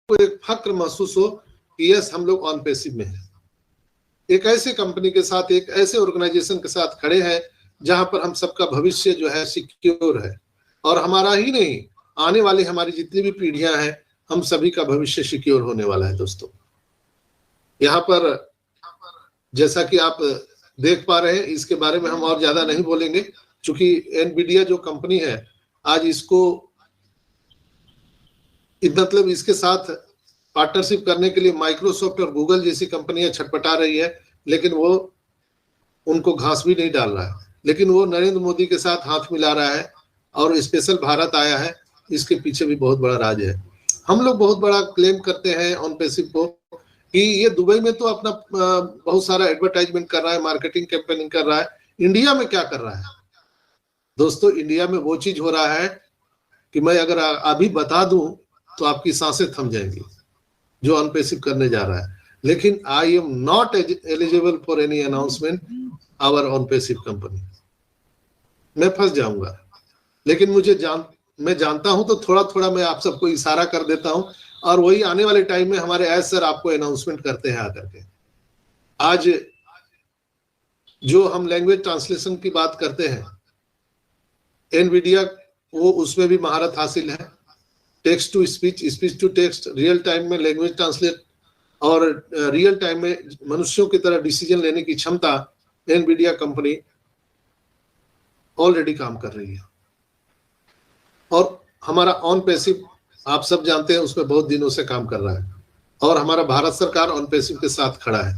को एक फक्र महसूस हो कि यस हम लोग ऑन पैसिव में हैं, एक ऐसी कंपनी के साथ, एक ऐसे ऑर्गेनाइजेशन के साथ खड़े हैं जहां पर हम सबका भविष्य जो है सिक्योर है, और हमारा ही नहीं, आने वाली हमारी जितनी भी पीढ़ियां हैं, हम सभी का भविष्य सिक्योर होने वाला है दोस्तों। यहाँ पर जैसा कि आप देख पा रहे हैं, इसके बारे में हम और ज्यादा नहीं बोलेंगे, क्योंकि एनवीडिया जो कंपनी है आज इसको मतलब इसके साथ पार्टनरशिप करने के लिए माइक्रोसॉफ्ट और गूगल जैसी कंपनियां छटपटा रही है, लेकिन वो उनको घास भी नहीं डाल रहा है, लेकिन वो नरेंद्र मोदी के साथ हाथ मिला रहा है और स्पेशल भारत आया है। इसके पीछे भी बहुत बड़ा राज है। हम लोग बहुत बड़ा क्लेम करते हैं ऑन पैसिव को कि ये दुबई में तो अपना बहुत सारा एडवर्टाइजमेंट कर रहा है, मार्केटिंग कैंपेनिंग कर रहा है। इंडिया में क्या कर रहा है दोस्तों? इंडिया में वो चीज हो रहा है कि मैं अगर अभी बता दूं तो आपकी सांसें थम जाएंगी, जो ऑन पैसिव करने जा रहा है। लेकिन I am not eligible for any announcement our on passive company. मैं फंस जाऊंगा, लेकिन मैं जानता हूं, तो थोड़ा थोड़ा मैं आप सबको इशारा कर देता हूं, और वही आने वाले टाइम में हमारे एज सर आपको अनाउंसमेंट करते हैं आकर के। आज जो हम लैंग्वेज ट्रांसलेशन की बात करते हैं, एनवीडिया वो उसमें भी महारत हासिल है। Text to speech, speech to text, real time में लैंग्वेज ट्रांसलेट और रियल टाइम में मनुष्यों की तरह डिसीजन लेने की क्षमता एनवीडिया कंपनी ऑलरेडी काम कर रही है। और हमारा ऑन पैसिव आप सब जानते हैं, उसमें बहुत दिनों से काम कर रहा है, और हमारा भारत सरकार ऑन पैसिव के साथ खड़ा है।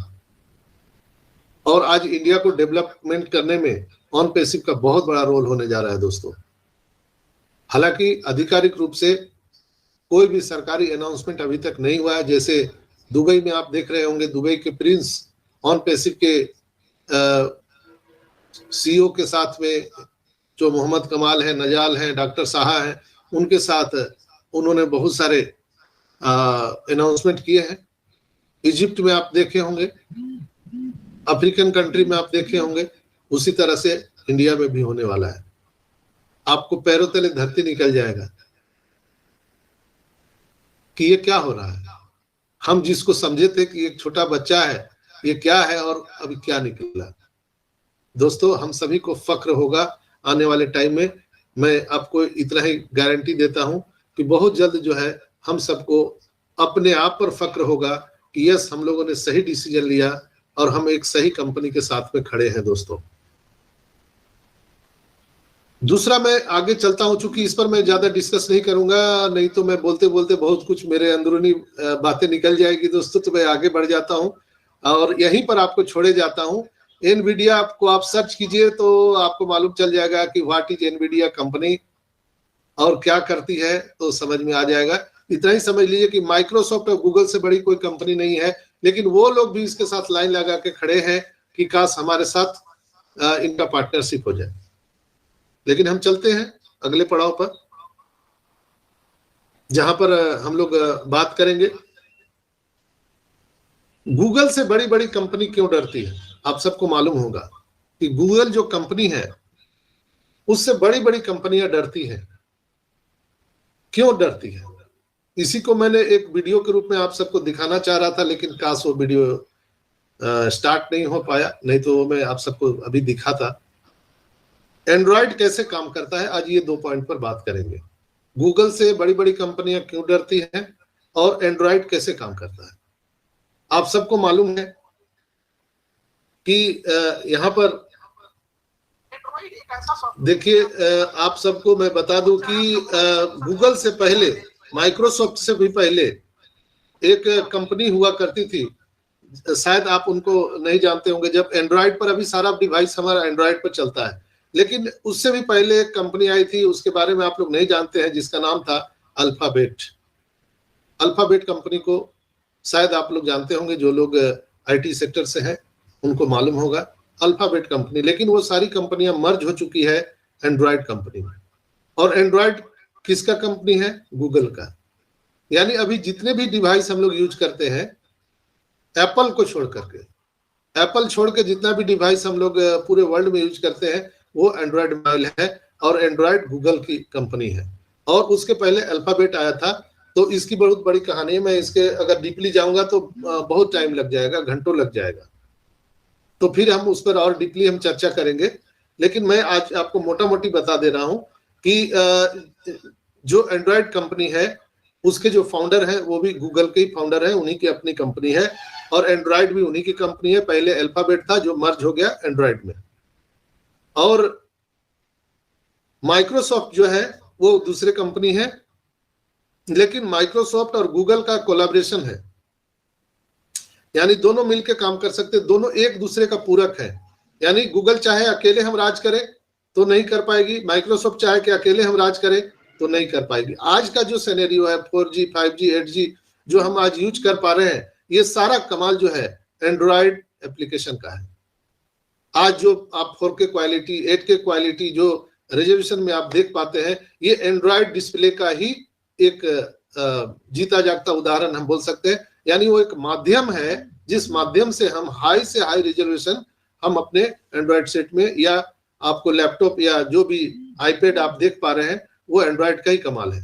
और आज इंडिया को डेवलपमेंट करने में ऑन पैसिव का बहुत बड़ा रोल होने जा रहा है दोस्तों। हालांकि आधिकारिक रूप से कोई भी सरकारी अनाउंसमेंट अभी तक नहीं हुआ है। जैसे दुबई में आप देख रहे होंगे, दुबई के प्रिंस ऑन पैसिव के सीईओ के साथ में जो मोहम्मद कमाल है, नजाल हैं, डॉक्टर साहा हैं, उनके साथ उन्होंने बहुत सारे अनाउंसमेंट किए हैं। इजिप्ट में आप देखे होंगे, अफ्रीकन कंट्री में आप देखे होंगे, उसी तरह से इंडिया में भी होने वाला है। आपको पैरों तले धरती निकल जाएगा कि ये क्या हो रहा है। हम जिसको समझे थे कि एक छोटा बच्चा है, ये क्या है, और अभी क्या निकला। दोस्तों हम सभी को फक्र होगा आने वाले टाइम में। मैं आपको इतना ही गारंटी देता हूं कि बहुत जल्द जो है हम सबको अपने आप पर फक्र होगा कि यस हम लोगों ने सही डिसीजन लिया और हम एक सही कंपनी के साथ में खड़े हैं दोस्तों। दूसरा, मैं आगे चलता हूं, चूंकि इस पर मैं ज्यादा डिस्कस नहीं करूंगा, नहीं तो मैं बोलते बोलते बहुत कुछ मेरे अंदरूनी बातें निकल जाएगी दोस्तों। तो मैं आगे बढ़ जाता हूं और यहीं पर आपको छोड़े जाता हूं। एनवीडिया आपको आप सर्च कीजिए तो आपको मालूम चल जाएगा कि व्हाट इज एनवीडिया कंपनी और क्या करती है, तो समझ में आ जाएगा। इतना ही समझ लीजिए कि माइक्रोसॉफ्ट और गूगल से बड़ी कोई कंपनी नहीं है, लेकिन वो लोग भी इसके साथ लाइन लगा के खड़े हैं कि काश हमारे साथ इनका पार्टनरशिप हो जाए। लेकिन हम चलते हैं अगले पड़ाव पर, जहां पर हम लोग बात करेंगे गूगल से बड़ी बड़ी कंपनी क्यों डरती है। आप सबको मालूम होगा कि गूगल जो कंपनी है उससे बड़ी बड़ी कंपनियां डरती हैं। क्यों डरती है, इसी को मैंने एक वीडियो के रूप में आप सबको दिखाना चाह रहा था, लेकिन काश वो वीडियो स्टार्ट नहीं हो पाया, नहीं तो मैं आप सबको अभी दिखा था। एंड्रॉइड कैसे काम करता है, आज ये 2 पॉइंट पर बात करेंगे। गूगल से बड़ी बड़ी कंपनियां क्यों डरती हैं और एंड्रॉइड कैसे काम करता है। आप सबको मालूम है कि यहाँ पर देखिए, आप सबको मैं बता दूं कि गूगल से पहले, माइक्रोसॉफ्ट से भी पहले एक कंपनी हुआ करती थी, शायद आप उनको नहीं जानते होंगे। जब एंड्रॉइड पर, अभी सारा डिवाइस हमारा एंड्रॉइड पर चलता है, लेकिन उससे भी पहले एक कंपनी आई थी, उसके बारे में आप लोग नहीं जानते हैं, जिसका नाम था अल्फाबेट। अल्फाबेट कंपनी को शायद आप लोग जानते होंगे, जो लोग आईटी सेक्टर से हैं उनको मालूम होगा अल्फाबेट कंपनी। लेकिन वो सारी कंपनियां मर्ज हो चुकी है एंड्रॉइड कंपनी में। और एंड्रॉइड किसका कंपनी है? गूगल का। यानी अभी जितने भी डिवाइस हम लोग यूज करते हैं, एप्पल को छोड़ करके, एप्पल छोड़ के जितना भी डिवाइस हम लोग पूरे वर्ल्ड में यूज करते हैं वो एंड्रॉइड मोबाइल है, और एंड्रॉइड गूगल की कंपनी है। और उसके पहले अल्फाबेट आया था, तो इसकी बहुत बड़ी कहानी है। मैं इसके अगर डीपली जाऊंगा तो बहुत टाइम लग जाएगा, घंटों लग जाएगा, तो फिर हम उस पर और डीपली हम चर्चा करेंगे। लेकिन मैं आज आपको मोटा मोटी बता दे रहा हूं कि जो एंड्रॉयड कंपनी है उसके जो फाउंडर हैं वो भी गूगल के ही फाउंडर हैं, उन्हीं की अपनी कंपनी है, और एंड्रॉयड भी उन्हीं की कंपनी है। पहले अल्फाबेट था जो मर्ज हो गया एंड्रॉयड में, और माइक्रोसॉफ्ट जो है वो दूसरे कंपनी है, लेकिन माइक्रोसॉफ्ट और गूगल का कोलैबोरेशन है, यानी दोनों मिलकर काम कर सकते हैं, दोनों एक दूसरे का पूरक है। यानी गूगल चाहे अकेले हम राज करें तो नहीं कर पाएगी, माइक्रोसॉफ्ट चाहे कि अकेले हम राज करें तो नहीं कर पाएगी। आज का जो सिनेरियो है 4G 5G 8G जो हम आज यूज कर पा रहे हैं, ये सारा कमाल जो है एंड्रॉयड एप्लीकेशन का है। आज जो आप 4K क्वालिटी 8K क्वालिटी जो रेजोल्यूशन में आप देख पाते हैं, ये एंड्रॉयड डिस्प्ले का ही एक जीता जागता उदाहरण हम बोल सकते हैं। यानी वो एक माध्यम है जिस माध्यम से हम हाई से हाई रेजोल्यूशन हम अपने एंड्रॉयड सेट में या आपको लैपटॉप या जो भी आईपैड आप देख पा रहे हैं वो एंड्रॉयड का ही कमाल है।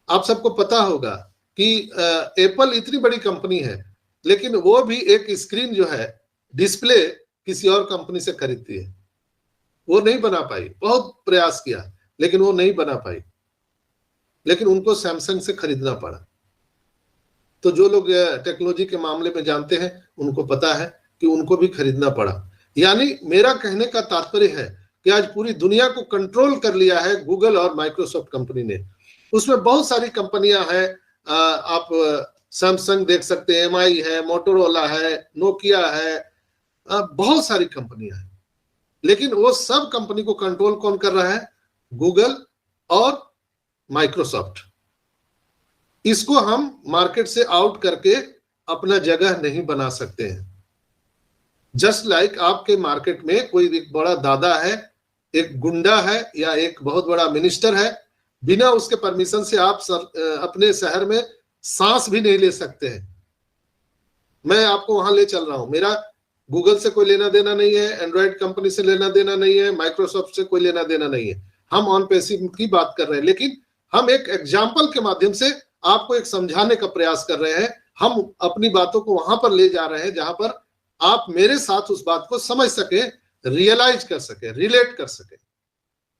आप सबको पता होगा कि एप्पल इतनी बड़ी कंपनी है, लेकिन वो भी एक स्क्रीन जो है डिस्प्ले किसी और कंपनी से खरीदती है, वो नहीं बना पाई। बहुत प्रयास किया लेकिन वो नहीं बना पाई, लेकिन उनको सैमसंग से खरीदना पड़ा। तो जो लोग टेक्नोलॉजी के मामले में जानते हैं उनको पता है कि उनको भी खरीदना पड़ा। यानी मेरा कहने का तात्पर्य है कि आज पूरी दुनिया को कंट्रोल कर लिया है गूगल और माइक्रोसॉफ्ट कंपनी ने। उसमें बहुत सारी कंपनियां हैं, आप सैमसंग देख सकते हैं, MI है, मोटोरोला है, नोकिया है, बहुत सारी कंपनियां हैं, लेकिन वो सब कंपनी को कंट्रोल कौन कर रहा है? गूगल और माइक्रोसॉफ्ट। इसको हम मार्केट से आउट करके अपना जगह नहीं बना सकते हैं। जस्ट लाइक आपके मार्केट में कोई एक बड़ा दादा है, एक गुंडा है या एक बहुत बड़ा मिनिस्टर है, बिना उसके परमिशन से आप अपने शहर में सांस भी नहीं ले सकते हैं। मैं आपको वहां ले चल रहा हूं, मेरा गूगल से कोई लेना देना नहीं है, एंड्रॉयड कंपनी से लेना देना नहीं है, माइक्रोसॉफ्ट से कोई लेना देना नहीं है। हम ऑन पैसिव की बात कर रहे हैं, लेकिन हम एक एग्जाम्पल के माध्यम से आपको एक समझाने का प्रयास कर रहे हैं। हम अपनी बातों को वहां पर ले जा रहे हैं जहां पर आप मेरे साथ उस बात को समझ सके, रियलाइज कर सके, रिलेट कर सके।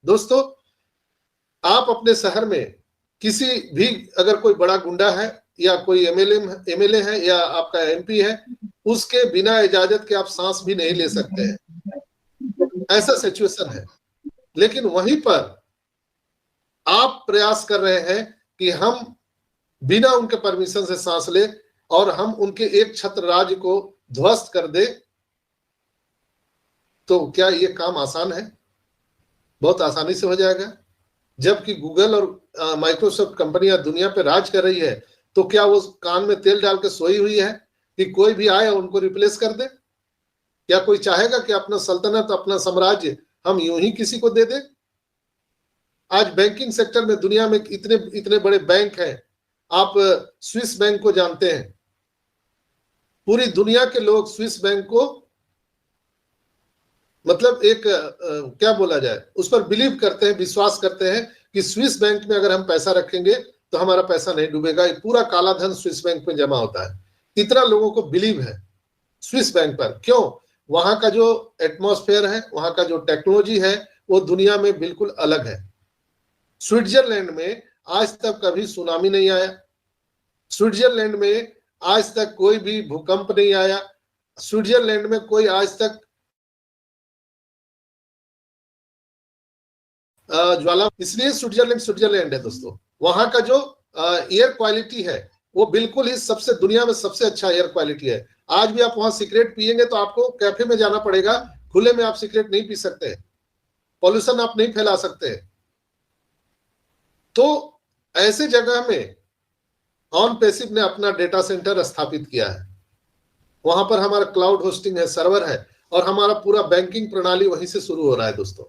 दोस्तों, आप अपने शहर में किसी भी अगर कोई बड़ा गुंडा है या कोई एमएलए है या आपका MP है, उसके बिना इजाजत के आप सांस भी नहीं ले सकते हैं, ऐसा सिचुएशन है। लेकिन वहीं पर आप प्रयास कर रहे हैं कि हम बिना उनके परमिशन से सांस ले और हम उनके एक छत्र राज्य को ध्वस्त कर दे। तो क्या ये काम आसान है? बहुत आसानी से हो जाएगा। जबकि गूगल और माइक्रोसॉफ्ट कंपनियां दुनिया पे राज कर रही है, तो क्या वो कान में तेल डाल के सोई हुई है कि कोई भी आए और उनको रिप्लेस कर दे? क्या कोई चाहेगा कि अपना सल्तनत, अपना साम्राज्य हम यूं ही किसी को दे दे? आज बैंकिंग सेक्टर में दुनिया में इतने इतने बड़े बैंक हैं। आप स्विस बैंक को जानते हैं, पूरी दुनिया के लोग स्विस बैंक को मतलब एक क्या बोला जाए, उस पर बिलीव करते हैं, विश्वास करते हैं कि स्विस बैंक में अगर हम पैसा रखेंगे तो हमारा पैसा नहीं डूबेगा, पूरा काला धन स्विस बैंक में जमा होता है। इतना लोगों को बिलीव है स्विस बैंक पर। क्यों? वहां का जो एटमॉस्फेयर है, वहां का जो टेक्नोलॉजी है, वो दुनिया में बिल्कुल अलग है। स्विट्जरलैंड में आज तक कभी सुनामी नहीं आया, स्विट्जरलैंड में आज तक कोई भी भूकंप नहीं आया, स्विट्जरलैंड में कोई आज तक ज्वाला, इसलिए स्विट्जरलैंड है दोस्तों। वहां का जो एयर क्वालिटी है वो बिल्कुल ही सबसे दुनिया में सबसे अच्छा एयर क्वालिटी है। आज भी आप वहां सिगरेट पिएंगे तो आपको कैफे में जाना पड़ेगा, खुले में आप सिगरेट नहीं पी सकते, पॉल्यूशन आप नहीं फैला सकते। तो ऐसे जगह में ऑन पैसिव ने अपना डेटा सेंटर स्थापित किया है। वहां पर हमारा क्लाउड होस्टिंग है, सर्वर है, और हमारा पूरा बैंकिंग प्रणाली वहीं से शुरू हो रहा है दोस्तों।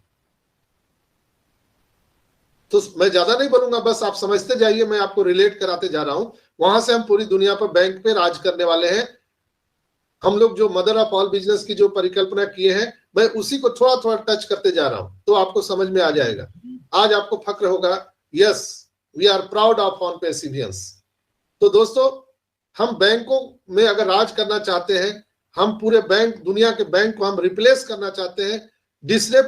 तो मैं ज्यादा नहीं बोलूंगा, बस आप समझते जाइए, मैं आपको रिलेट कराते जा रहा हूं। वहां से हम पूरी दुनिया पर बैंक पे राज करने वाले हैं। हम लोग जो मदर ऑफ ऑल बिजनेस की जो परिकल्पना किए हैं, मैं उसी को थोड़ा थोड़ा टच करते जा रहा हूं, तो आपको समझ में आ जाएगा। आज आपको फक्र होगा, yes we are proud of PhonePe सिवियंस। तो दोस्तों, हम बैंकों में अगर राज करना चाहते हैं, हम पूरे बैंक, दुनिया के बैंक को हम रिप्लेस करना चाहते हैं, डिस्टर्ब